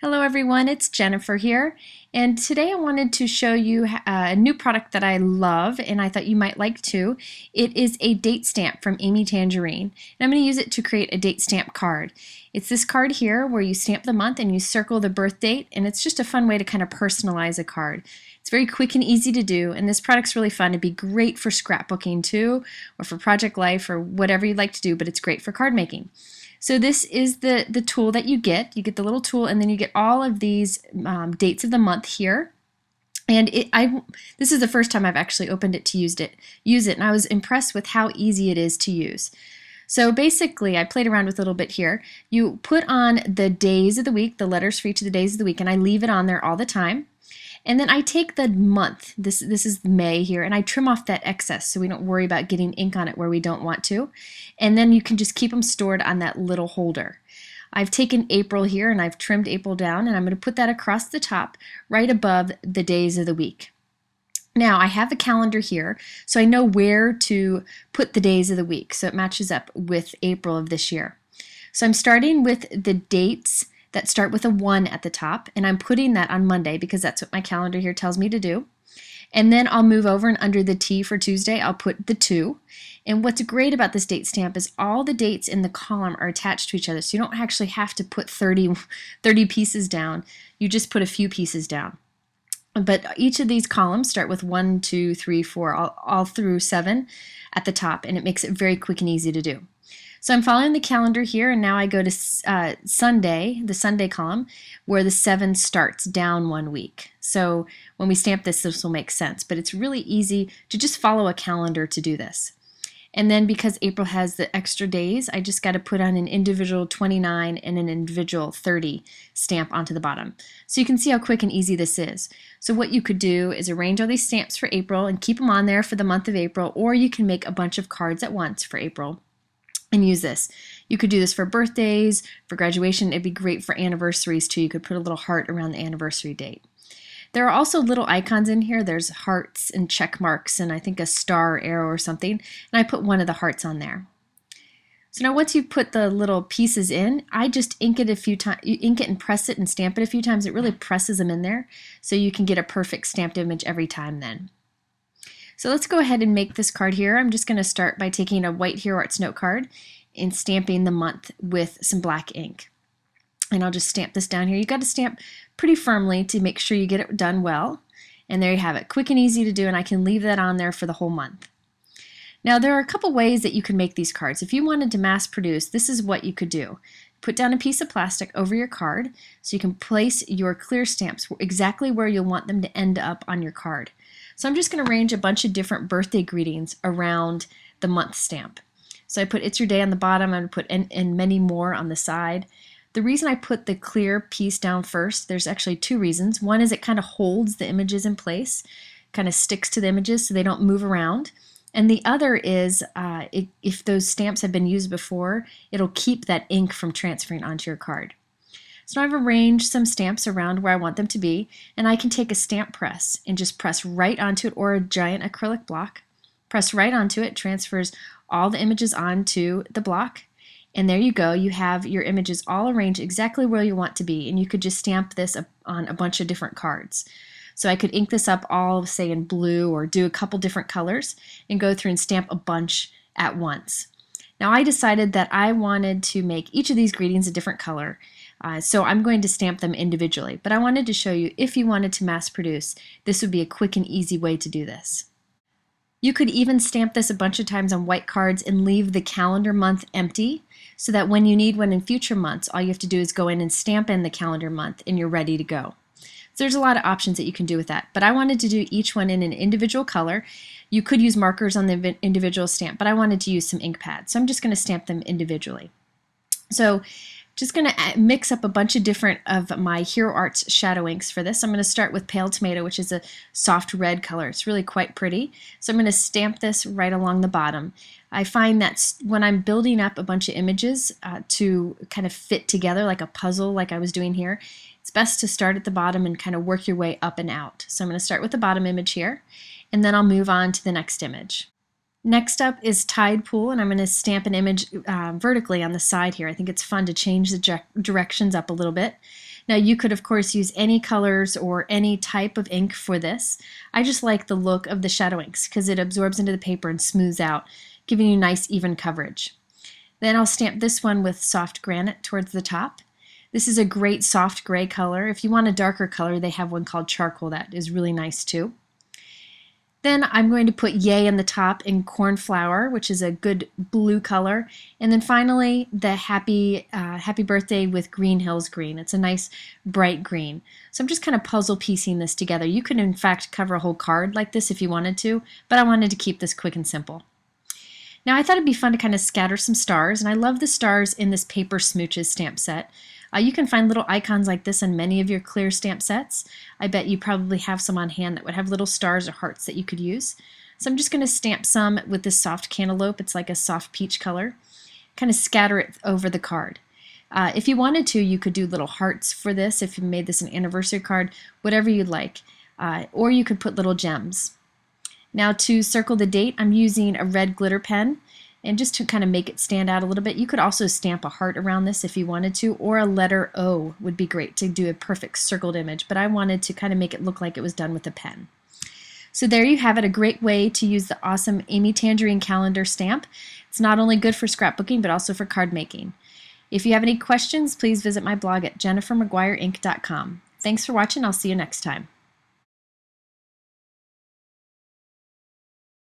Hello everyone, it's Jennifer here, and today I wanted to show you a new product that I love and I thought you might like too. It is a date stamp from Amy Tangerine, and I'm going to use it to create a date stamp card. It's this card here where you stamp the month and you circle the birth date, and it's just a fun way to kind of personalize a card. It's very quick and easy to do, and this product's really fun. It'd be great for scrapbooking too, or for Project Life, or whatever you'd like to do, but it's great for card making. So this is the tool that you get. You get the little tool, and then you get all of these dates of the month here. And this is the first time I've actually opened it to use it, and I was impressed with how easy it is to use. So basically, I played around with it a little bit here. You put on the days of the week, the letters for each of the days of the week, and I leave it on there all the time. And then I take the month, this is May here, and I trim off that excess so we don't worry about getting ink on it where we don't want to. And then you can just keep them stored on that little holder. I've taken April here and I've trimmed April down, and I'm going to put that across the top right above the days of the week. Now I have a calendar here, so I know where to put the days of the week, so it matches up with April of this year. So I'm starting with the dates that start with a 1 at the top, and I'm putting that on Monday because that's what my calendar here tells me to do. And then I'll move over, and under the T for Tuesday I'll put the 2. And what's great about this date stamp is all the dates in the column are attached to each other, so you don't actually have to put 30 pieces down. You just put a few pieces down. But each of these columns start with 1, 2, 3, 4, all through 7 at the top, and it makes it very quick and easy to do. So I'm following the calendar here, and now I go to Sunday, the Sunday column, where the 7 starts down 1 week. So when we stamp this will make sense, but it's really easy to just follow a calendar to do this. And then because April has the extra days, I just got to put on an individual 29 and an individual 30 stamp onto the bottom. So you can see how quick and easy this is. So what you could do is arrange all these stamps for April and keep them on there for the month of April, or you can make a bunch of cards at once for April and use this. You could do this for birthdays, for graduation. It'd be great for anniversaries too. You could put a little heart around the anniversary date. There are also little icons in here. There's hearts and check marks and I think a star arrow or something, and I put one of the hearts on there. So now once you put the little pieces in, I just ink it a few times. You ink it and press it and stamp it a few times. It really presses them in there so you can get a perfect stamped image every time then. So let's go ahead and make this card here. I'm just going to start by taking a white Hero Arts note card and stamping the month with some black ink. And I'll just stamp this down here. You've got to stamp pretty firmly to make sure you get it done well. And there you have it. Quick and easy to do, and I can leave that on there for the whole month. Now there are a couple ways that you can make these cards. If you wanted to mass produce, this is what you could do. Put down a piece of plastic over your card so you can place your clear stamps exactly where you'll want them to end up on your card. So I'm just going to arrange a bunch of different birthday greetings around the month stamp. So I put It's Your Day on the bottom, I'm going to put and many more on the side. The reason I put the clear piece down first, there's actually two reasons. One is it kind of holds the images in place, kind of sticks to the images so they don't move around. And the other is if those stamps have been used before, it'll keep that ink from transferring onto your card. So now I've arranged some stamps around where I want them to be, and I can take a stamp press and just press right onto it, or a giant acrylic block. Press right onto it, transfers all the images onto the block, and there you go. You have your images all arranged exactly where you want to be, and you could just stamp this on a bunch of different cards. So I could ink this up all, say, in blue, or do a couple different colors and go through and stamp a bunch at once. Now I decided that I wanted to make each of these greetings a different color, so I'm going to stamp them individually. But I wanted to show you, if you wanted to mass produce, this would be a quick and easy way to do this. You could even stamp this a bunch of times on white cards and leave the calendar month empty, so that when you need one in future months, all you have to do is go in and stamp in the calendar month and you're ready to go. So there's a lot of options that you can do with that, but I wanted to do each one in an individual color. You could use markers on the individual stamp, but I wanted to use some ink pads, so I'm just going to stamp them individually. So just going to mix up a bunch of different of my Hero Arts shadow inks for this. I'm going to start with Pale Tomato, which is a soft red color. It's really quite pretty. So I'm going to stamp this right along the bottom. I find that when I'm building up a bunch of images to kind of fit together like a puzzle like I was doing here, it's best to start at the bottom and kind of work your way up and out. So I'm going to start with the bottom image here, and then I'll move on to the next image. Next up is Tide Pool, and I'm going to stamp an image vertically on the side here. I think it's fun to change the directions up a little bit. Now you could of course use any colors or any type of ink for this. I just like the look of the shadow inks because it absorbs into the paper and smooths out, giving you nice even coverage. Then I'll stamp this one with soft granite towards the top. This is a great soft gray color. If you want a darker color, they have one called charcoal that is really nice too. Then I'm going to put Yay in the top in cornflower, which is a good blue color. And then finally, the happy birthday with Green Hills green. It's a nice bright green. So I'm just kind of puzzle piecing this together. You could in fact cover a whole card like this if you wanted to, but I wanted to keep this quick and simple. Now I thought it'd be fun to kind of scatter some stars, and I love the stars in this Paper Smooches stamp set. You can find little icons like this in many of your clear stamp sets. I bet you probably have some on hand that would have little stars or hearts that you could use. So I'm just going to stamp some with this soft cantaloupe. It's like a soft peach color. Kind of scatter it over the card. If you wanted to, you could do little hearts for this if you made this an anniversary card, whatever you'd like. Or you could put little gems. Now to circle the date, I'm using a red glitter pen. And just to kind of make it stand out a little bit, you could also stamp a heart around this if you wanted to, or a letter O would be great to do a perfect circled image, but I wanted to kind of make it look like it was done with a pen. So there you have it, a great way to use the awesome Amy Tangerine calendar stamp. It's not only good for scrapbooking, but also for card making. If you have any questions, please visit my blog at jennifermcguireink.com. Thanks for watching. I'll see you next time.